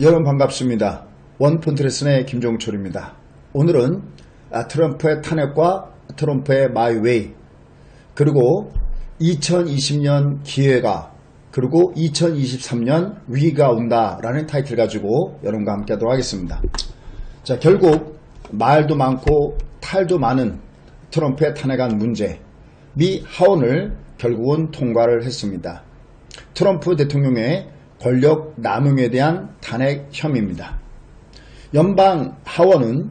여러분 반갑습니다. 원폰트레슨의 김종철입니다. 오늘은 트럼프의 탄핵과 트럼프의 마이웨이, 그리고 2020년 기회가, 그리고 2023년 위기가 온다라는 타이틀 가지고 여러분과 함께 하도록 하겠습니다. 자, 결국 말도 많고 탈도 많은 트럼프의 탄핵안 문제, 미 하원을 결국은 통과를 했습니다. 트럼프 대통령의 권력 남용에 대한 탄핵 혐의입니다. 연방 하원은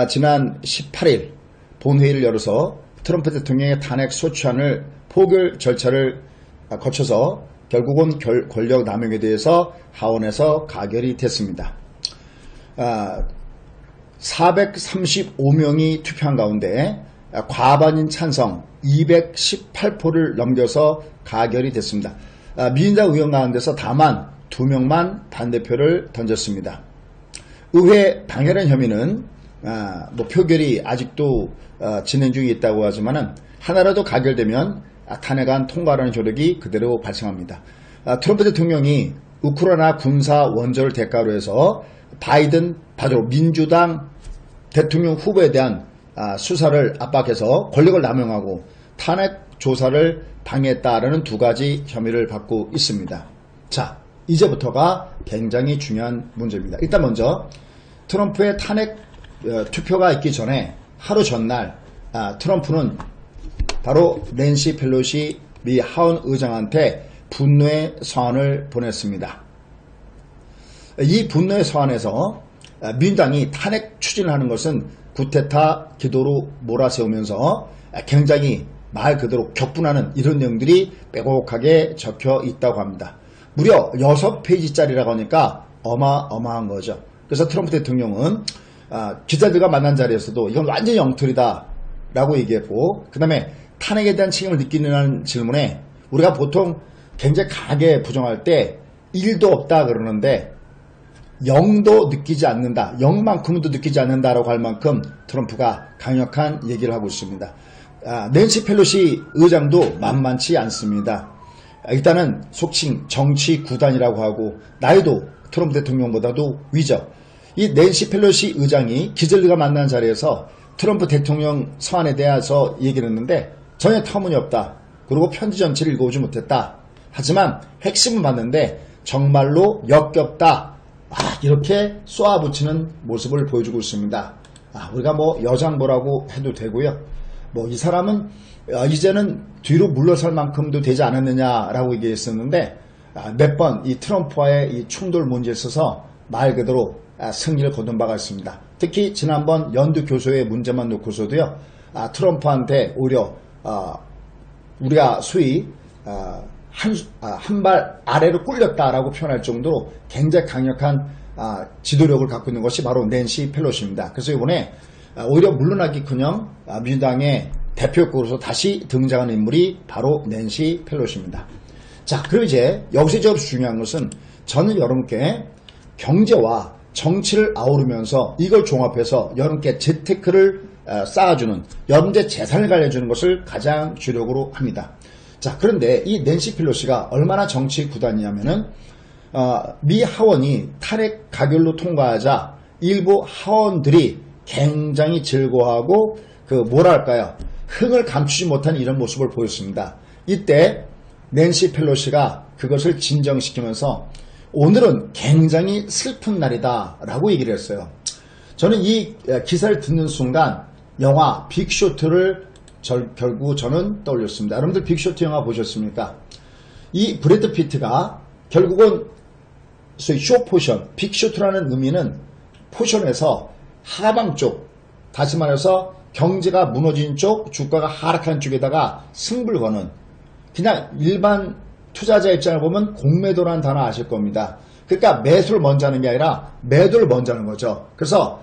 지난 18일 본회의를 열어서 트럼프 대통령의 탄핵 소추안을 포결 절차를 거쳐서 결국은 권력 남용에 대해서 하원에서 가결이 됐습니다. 435명이 투표한 가운데 과반인 찬성 218표를 넘겨서 가결이 됐습니다. 민주당 의원 가운데서 다만 2명만 반대표를 던졌습니다. 의회 방해라는 혐의는 표결이 아직도 진행 중에 있다고 하지만 하나라도 가결되면 탄핵안 통과라는 조력이 그대로 발생합니다. 트럼프 대통령이 우크라이나 군사 원조를 대가로 해서 바이든 바로 민주당 대통령 후보에 대한 수사를 압박해서 권력을 남용하고 탄핵 조사를 방해했다라는 두 가지 혐의를 받고 있습니다. 자, 이제부터가 굉장히 중요한 문제입니다. 일단 먼저 트럼프의 탄핵 투표가 있기 전에 하루 전날 트럼프는 바로 낸시 펠로시 미 하원 의장한테 분노의 서한을 보냈습니다. 이 분노의 서한에서 민주당이 탄핵 추진하는 것은 구테타 기도로 몰아세우면서 굉장히 말 그대로 격분하는 이런 내용들이 빼곡하게 적혀 있다고 합니다. 무려 6페이지짜리라고 하니까 어마어마한 거죠. 그래서 트럼프 대통령은 기자들과 만난 자리에서도 이건 완전히 엉터리다 라고 얘기했고, 그 다음에 탄핵에 대한 책임을 느끼는 질문에 우리가 보통 굉장히 강하게 부정할 때 1도 없다 그러는데 0도 느끼지 않는다, 0만큼도 느끼지 않는다라고 할 만큼 트럼프가 강력한 얘기를 하고 있습니다. 낸시 펠로시 의장도 만만치 않습니다. 일단은 속칭 정치 구단이라고 하고 나이도 트럼프 대통령보다도 위죠. 이 낸시 펠로시 의장이 기자들과 만난 자리에서 트럼프 대통령 서한에 대해서 얘기를 했는데 전혀 터무니없다. 그리고 편지 전체를 읽어오지 못했다. 하지만 핵심은 봤는데 정말로 역겹다. 이렇게 쏘아붙이는 모습을 보여주고 있습니다. 우리가 여장보라고 해도 되고요. 이 사람은 이제는 뒤로 물러설 만큼도 되지 않았느냐라고 얘기했었는데 몇 번 이 트럼프와의 이 충돌 문제에 있어서 말 그대로 승리를 거둔 바가 있습니다. 특히 지난번 연두 교수의 문제만 놓고서도요, 트럼프한테 오히려 우리가 소위 한 발 아래로 꿀렸다라고 표현할 정도로 굉장히 강력한 지도력을 갖고 있는 것이 바로 낸시 펠로시입니다. 그래서 이번에 오히려 물러나기커녕 민주당의 대표급으로서 다시 등장하는 인물이 바로 낸시 펠로시입니다. 자, 그리고 이제 여기서 중요한 것은 저는 여러분께 경제와 정치를 아우르면서 이걸 종합해서 여러분께 재테크를 쌓아주는, 여러분의 재산을 관리해주는 것을 가장 주력으로 합니다. 자, 그런데 이 낸시 펠로시가 얼마나 정치 구단이냐면은 미 하원이 탄핵 가결로 통과하자 일부 하원들이 굉장히 즐거워하고 뭐랄까요, 흥을 감추지 못한 이런 모습을 보였습니다. 이때 낸시 펠로시가 그것을 진정시키면서 오늘은 굉장히 슬픈 날이다 라고 얘기를 했어요. 저는 이 기사를 듣는 순간 영화 빅쇼트를 결국 저는 떠올렸습니다. 여러분들 빅쇼트 영화 보셨습니까? 이 브래드 피트가 결국은 소위 쇼포션, 빅쇼트라는 의미는 포션에서 하방 쪽, 다시 말해서 경제가 무너진 쪽, 주가가 하락한 쪽에다가 승부를 거는, 그냥 일반 투자자 입장을 보면 공매도라는 단어 아실 겁니다. 그러니까 매수를 먼저 하는 게 아니라 매도를 먼저 하는 거죠. 그래서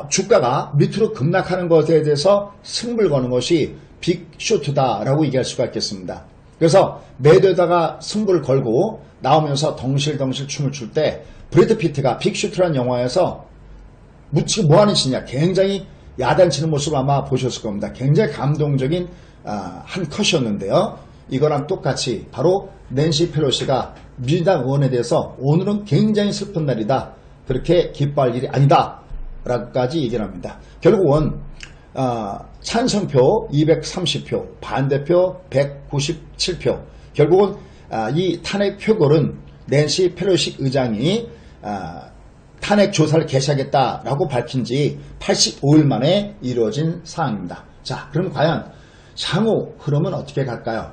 주가가 밑으로 급락하는 것에 대해서 승부를 거는 것이 빅쇼트다라고 얘기할 수가 있겠습니다. 그래서 매도에다가 승부를 걸고 나오면서 덩실덩실 춤을 출 때 브래드 피트가 빅쇼트라는 영화에서 묻히고 뭐하는 짓이냐, 굉장히 야단치는 모습을 아마 보셨을 겁니다. 굉장히 감동적인 한 컷이었는데요. 이거랑 똑같이 바로 낸시 펠로시가 민주당 의원에 대해서 오늘은 굉장히 슬픈 날이다. 그렇게 기뻐할 일이 아니다. 라고까지 얘기를 합니다. 결국은 찬성표 230표, 반대표 197표. 결국은 이 탄핵 표결은 낸시 펠로시 의장이 탄핵 조사를 개시하겠다라고 밝힌 지 85일 만에 이루어진 사항입니다. 자, 그럼 과연 향후 흐름은 어떻게 갈까요?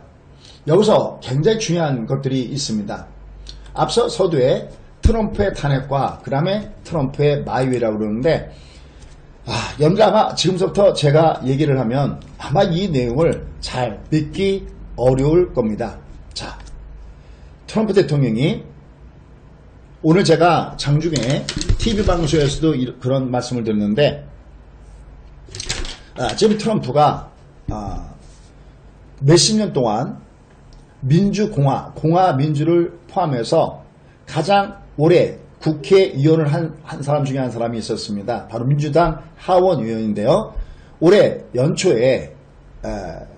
여기서 굉장히 중요한 것들이 있습니다. 앞서 서두에 트럼프의 탄핵과 그 다음에 트럼프의 마이웨이라고 그러는데 여러분들 아마 지금부터 제가 얘기를 하면 아마 이 내용을 잘 믿기 어려울 겁니다. 자, 트럼프 대통령이 오늘 제가 장중에 TV 방송에서도 그런 말씀을 드렸는데 지금 트럼프가 몇십 년 동안 공화 민주를 포함해서 가장 오래 국회의원을 한 사람 중에 한 사람이 있었습니다. 바로 민주당 하원 의원인데요. 올해 연초에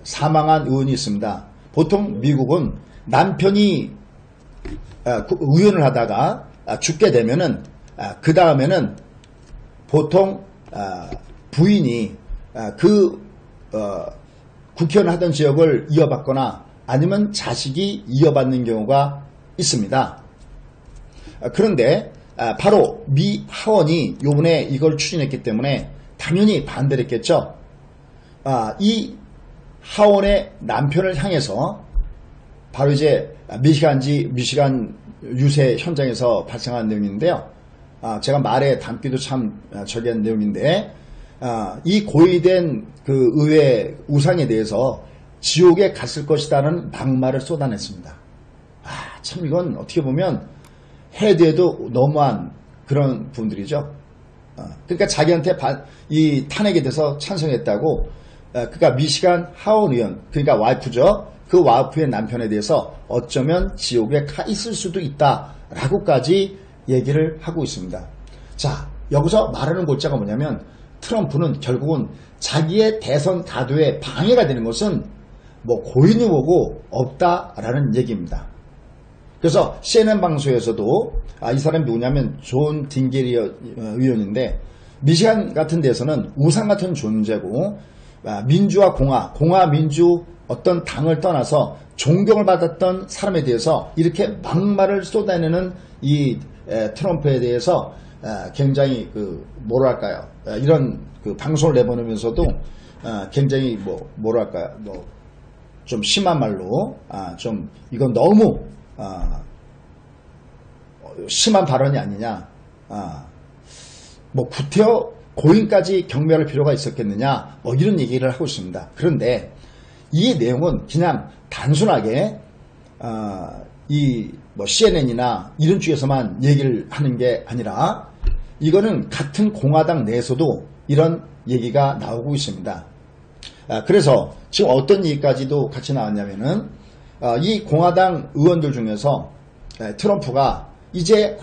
사망한 의원이 있습니다. 보통 미국은 남편이 의원을 하다가 죽게 되면은 그 다음에는 보통 부인이 국회의원 하던 지역을 이어받거나 아니면 자식이 이어받는 경우가 있습니다. 그런데 바로 미 하원이 요번에 이걸 추진했기 때문에 당연히 반대를 했겠죠. 이 하원의 남편을 향해서 바로 이제 미시간 유세 현장에서 발생한 내용인데요. 제가 말에 담기도 참 저기한 내용인데 이 고의된 그 의회 우상에 대해서 지옥에 갔을 것이다는 막말을 쏟아냈습니다. 참 이건 어떻게 보면 해도 너무한 그런 분들이죠. 그러니까 자기한테 이 탄핵에 대해서 찬성했다고 그러니까 미시간 하원 의원 그러니까 와이프죠. 그 와이프의 남편에 대해서 어쩌면 지옥에 가 있을 수도 있다라고까지 얘기를 하고 있습니다. 자, 여기서 말하는 골자가 뭐냐면 트럼프는 결국은 자기의 대선 가도에 방해가 되는 것은 뭐 고인 후보고 없다라는 얘기입니다. 그래서 CNN 방송에서도 이 사람이 누구냐면 존 딩게리 의원인데 미시간 같은 데서는 우상 같은 존재고 민주와 공화 민주 어떤 당을 떠나서 존경을 받았던 사람에 대해서 이렇게 막말을 쏟아내는 이 트럼프에 대해서 굉장히 뭐랄까요 이런 방송을 내보내면서도 굉장히 뭐랄까요 좀 심한 말로 좀 이건 너무 심한 발언이 아니냐 구태여 고인까지 경멸할 필요가 있었겠느냐 이런 얘기를 하고 있습니다. 그런데 이 내용은 그냥 단순하게 이 CNN이나 이런 쪽에서만 얘기를 하는 게 아니라 이거는 같은 공화당 내에서도 이런 얘기가 나오고 있습니다. 그래서 지금 어떤 얘기까지도 같이 나왔냐면은 이 공화당 의원들 중에서 트럼프가 이제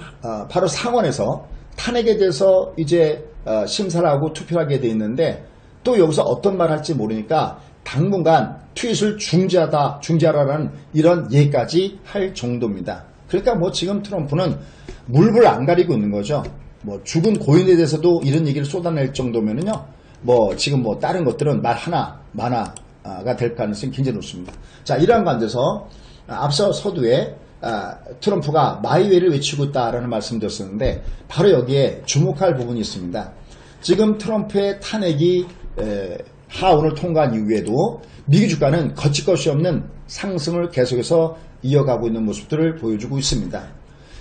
바로 상원에서 탄핵에 대해서 이제 심사를 하고 투표를 하게 돼 있는데 또 여기서 어떤 말 할지 모르니까 당분간 트윗을 중지하라라는 이런 얘기까지 할 정도입니다. 그러니까 지금 트럼프는 물불 안 가리고 있는 거죠. 죽은 고인에 대해서도 이런 얘기를 쏟아낼 정도면은요. 지금 다른 것들은 말 하나 만화가 될 가능성이 굉장히 높습니다. 자, 이러한 관계에서 앞서 서두에 트럼프가 마이웨이를 외치고 있다라는 말씀 드렸었는데 바로 여기에 주목할 부분이 있습니다. 지금 트럼프의 탄핵이 하원을 통과한 이후에도 미국 주가는 거칠 것이 없는 상승을 계속해서 이어가고 있는 모습들을 보여주고 있습니다.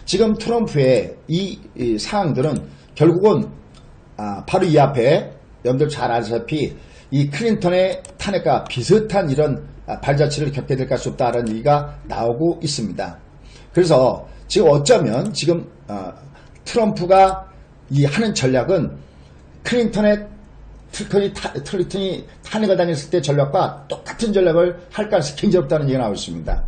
지금 트럼프의 이 사항들은 결국은 바로 이 앞에 여러분들 잘 아시다시피 이 클린턴의 탄핵과 비슷한 이런 발자취를 겪게 될 것이 없다라는 얘기가 나오고 있습니다. 그래서 지금 어쩌면 지금 트럼프가 이 하는 전략은 클린턴이 탄핵을 당했을 때 전략과 똑같은 전략을 할 가능성이 굉장히 없다는 얘기가 나오고 있습니다.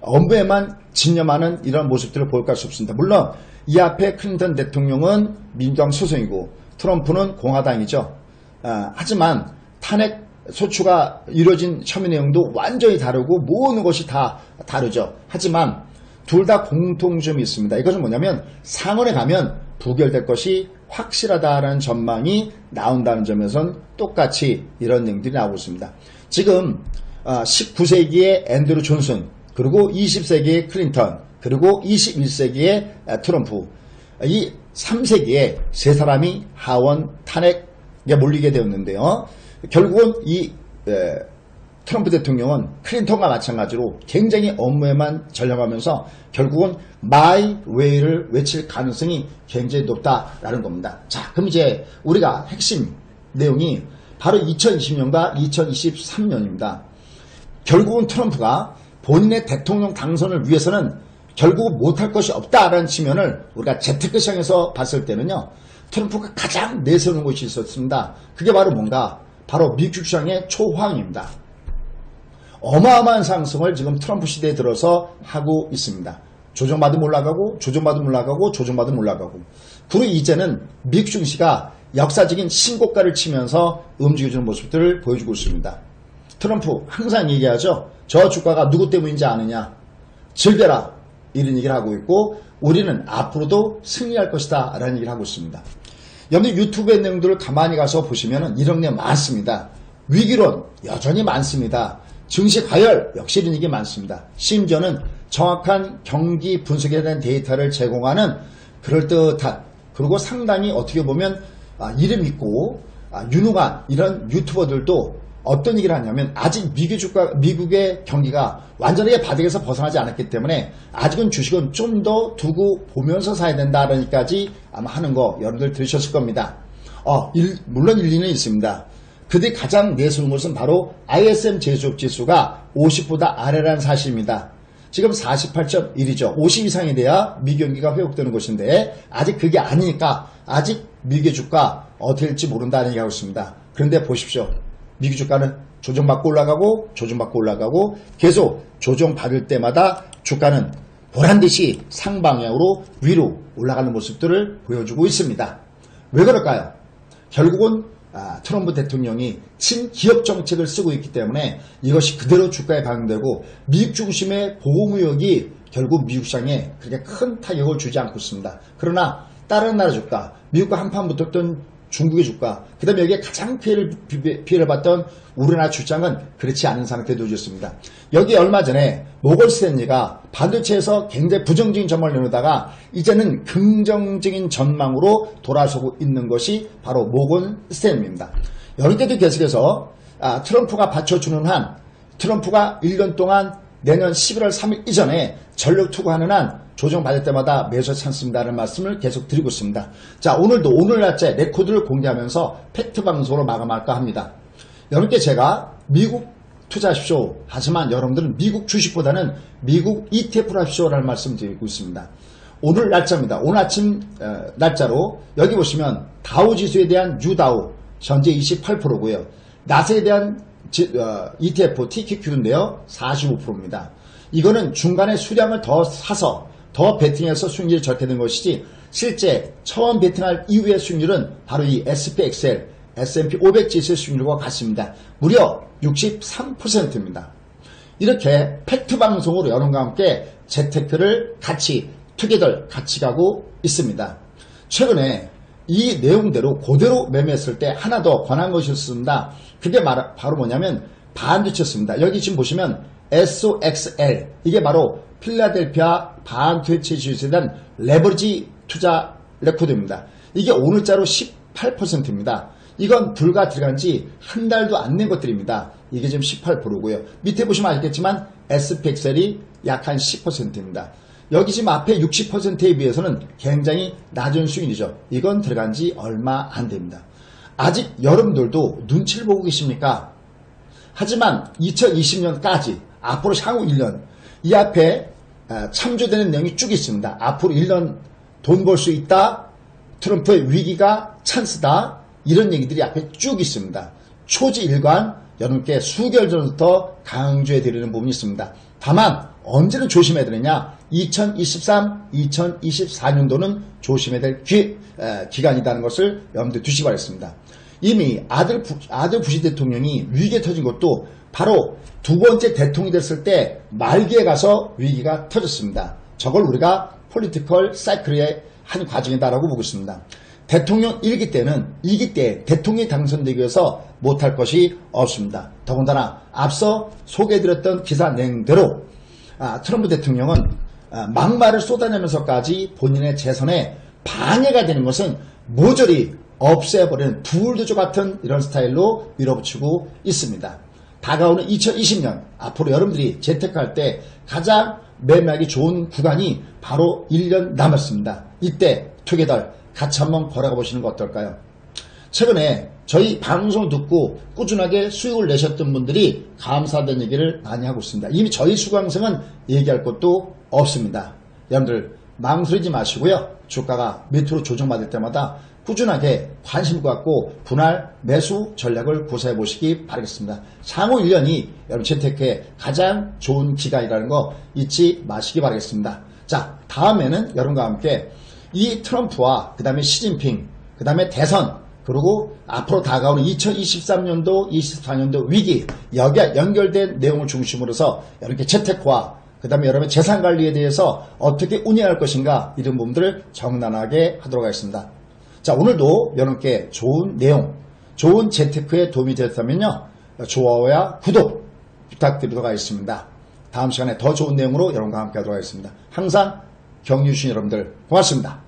엄부에만 진념하는 이런 모습들을 볼 수 없습니다. 물론 이 앞에 클린턴 대통령은 민주당 소속이고 트럼프는 공화당이죠. 하지만 탄핵 소추가 이루어진 혐의 내용도 완전히 다르고 모든 것이 다 다르죠. 하지만 둘 다 공통점이 있습니다. 이것은 뭐냐면 상원에 가면 부결될 것이 확실하다라는 전망이 나온다는 점에선 똑같이 이런 내용들이 나오고 있습니다. 지금 19세기의 앤드루 존슨, 그리고 20세기의 클린턴, 그리고 21세기의 트럼프, 이 3세기에 세 사람이 하원 탄핵에 몰리게 되었는데요. 결국은 이 트럼프 대통령은 클린턴과 마찬가지로 굉장히 업무에만 전념하면서 결국은 my way를 외칠 가능성이 굉장히 높다라는 겁니다. 자, 그럼 이제 우리가 핵심 내용이 바로 2020년과 2023년입니다. 결국은 트럼프가 본인의 대통령 당선을 위해서는 결국 못할 것이 없다라는 측면을 우리가 재테크 시장에서 봤을 때는요, 트럼프가 가장 내세우는 것이 있었습니다. 그게 바로 뭔가? 바로 미국 시장의 초황입니다. 어마어마한 상승을 지금 트럼프 시대에 들어서 하고 있습니다. 조정받으면 올라가고, 조정받으면 올라가고, 조정받으면 올라가고. 그리고 이제는 미국 증시가 역사적인 신고가를 치면서 움직여주는 모습들을 보여주고 있습니다. 트럼프 항상 얘기하죠. 저 주가가 누구 때문인지 아느냐? 즐겨라. 이런 얘기를 하고 있고, 우리는 앞으로도 승리할 것이다 라는 얘기를 하고 있습니다. 여러분들 유튜브의 내용들을 가만히 가서 보시면 이런 내용 많습니다. 위기론 여전히 많습니다. 증시 과열 역시 이런 얘기 많습니다. 심지어는 정확한 경기 분석에 대한 데이터를 제공하는 그럴듯한, 그리고 상당히 어떻게 보면 이름 있고 유능한 이런 유튜버들도 어떤 얘기를 하냐면, 아직 미국의 경기가 완전하게 바닥에서 벗어나지 않았기 때문에 아직은 주식은 좀 더 두고 보면서 사야 된다라는 얘기까지 아마 하는 거 여러분들 들으셨을 겁니다. 물론 일리는 있습니다. 그들이 가장 내세운 것은 바로 ISM 제조업 지수가 50보다 아래라는 사실입니다. 지금 48.1이죠. 50 이상이 돼야 미국 경기가 회복되는 것인데 아직 그게 아니니까 아직 미국의 주가 어떻게 될지 모른다는 얘기하고 있습니다. 그런데 보십시오. 미국 주가는 조정받고 올라가고 조정받고 올라가고 계속 조정받을 때마다 주가는 보란듯이 상방향으로 위로 올라가는 모습들을 보여주고 있습니다. 왜 그럴까요? 결국은 트럼프 대통령이 친기업 정책을 쓰고 있기 때문에 이것이 그대로 주가에 반영되고 미국 중심의 보호무역이 결국 미국 시장에 그렇게 큰 타격을 주지 않고 있습니다. 그러나 다른 나라 주가, 미국과 한판 붙었던 중국의 주가, 그 다음에 여기에 가장 피해를 봤던 우리나라 주장은 그렇지 않은 상태에 놓여졌습니다. 여기 얼마 전에 모건 스탠리가 반도체에서 굉장히 부정적인 전망을 내놓다가 이제는 긍정적인 전망으로 돌아서고 있는 것이 바로 모건 스탠리입니다. 여기때도 계속해서 트럼프가 받쳐주는 한, 트럼프가 1년 동안 내년 11월 3일 이전에 전력 투구하는 한 조정받을 때마다 매수 찬스입니다라는 말씀을 계속 드리고 있습니다. 자, 오늘도 오늘 날짜 레코드를 공개하면서 팩트 방송으로 마감할까 합니다. 여러분께 제가 미국 투자하십시오. 하지만 여러분들은 미국 주식보다는 미국 ETF를 하십시오라는 말씀 드리고 있습니다. 오늘 날짜입니다. 오늘 아침 날짜로 여기 보시면 다우지수에 대한 유다우 현재 28%고요. 나스에 대한 ETF TQQ인데요. 45%입니다. 이거는 중간에 수량을 더 사서 더 베팅해서 수익률이 저렇게 된 것이지, 실제 처음 베팅할 이후의 수익률은 바로 이 SPXL, S&P 500 지수의 수익률과 같습니다. 무려 63%입니다. 이렇게 팩트 방송으로 여러분과 함께 재테크를 같이, 투게더 같이 가고 있습니다. 최근에 이 내용대로 그대로 매매했을 때 하나 더 권한 것이 있습니다. 그게 바로 뭐냐면 반도체였습니다. 여기 지금 보시면 SOXL, 이게 바로 필라델피아 반도체 지수에 대한 레버리지 투자 레코드입니다. 이게 오늘자로 18%입니다. 이건 불과 들어간 지 한 달도 안 된 것들입니다. 이게 지금 18%고요. 밑에 보시면 알겠지만 SPXL이 약 한 10%입니다. 여기 지금 앞에 60%에 비해서는 굉장히 낮은 수익이죠. 이건 들어간 지 얼마 안 됩니다. 아직 여러분들도 눈치를 보고 계십니까? 하지만 2020년까지 앞으로 향후 1년 이 앞에 참조되는 내용이 쭉 있습니다. 앞으로 1년 돈 벌 수 있다, 트럼프의 위기가 찬스다, 이런 얘기들이 앞에 쭉 있습니다. 초지일관 여러분께 수개월 전부터 강조해 드리는 부분이 있습니다. 다만 언제는 조심해야 되느냐, 2023, 2024년도는 조심해야 될 기간이라는 것을 여러분들 두시기 바랍니다. 이미 아들 부시 대통령이 위기에 터진 것도 바로 두 번째 대통령이 됐을 때 말기에 가서 위기가 터졌습니다. 저걸 우리가 폴리티컬 사이클의 한 과정이다라고 보고 있습니다. 대통령 1기 때는 2기 때 대통령이 당선되기 위해서 못할 것이 없습니다. 더군다나 앞서 소개해드렸던 기사 내용대로 트럼프 대통령은 막말을 쏟아내면서까지 본인의 재선에 방해가 되는 것은 모조리 없애버리는 불도저 같은 이런 스타일로 밀어붙이고 있습니다. 다가오는 2020년 앞으로 여러분들이 재테크할 때 가장 매매하기 좋은 구간이 바로 1년 남았습니다. 이때 투게더 같이 한번 걸어가 보시는 거 어떨까요? 최근에 저희 방송을 듣고 꾸준하게 수익을 내셨던 분들이 감사하다는 얘기를 많이 하고 있습니다. 이미 저희 수강생은 얘기할 것도 없습니다. 여러분들 망설이지 마시고요. 주가가 밑으로 조정받을 때마다 꾸준하게 관심 갖고 분할 매수 전략을 구사해 보시기 바라겠습니다. 향후 1년이 여러분 재테크에 가장 좋은 기간이라는 거 잊지 마시기 바라겠습니다. 자, 다음에는 여러분과 함께 이 트럼프와 그 다음에 시진핑, 그 다음에 대선, 그리고 앞으로 다가오는 2023년도, 24년도 위기, 여기에 연결된 내용을 중심으로서 여러분께 재테크와 그 다음에 여러분의 재산관리에 대해서 어떻게 운영할 것인가 이런 부분들을 정단하게 하도록 하겠습니다. 자, 오늘도 여러분께 좋은 내용, 좋은 재테크에 도움이 되었다면요, 좋아요와 구독 부탁드리도록 하겠습니다. 다음 시간에 더 좋은 내용으로 여러분과 함께 하도록 하겠습니다. 항상 격려해 주신 여러분들 고맙습니다.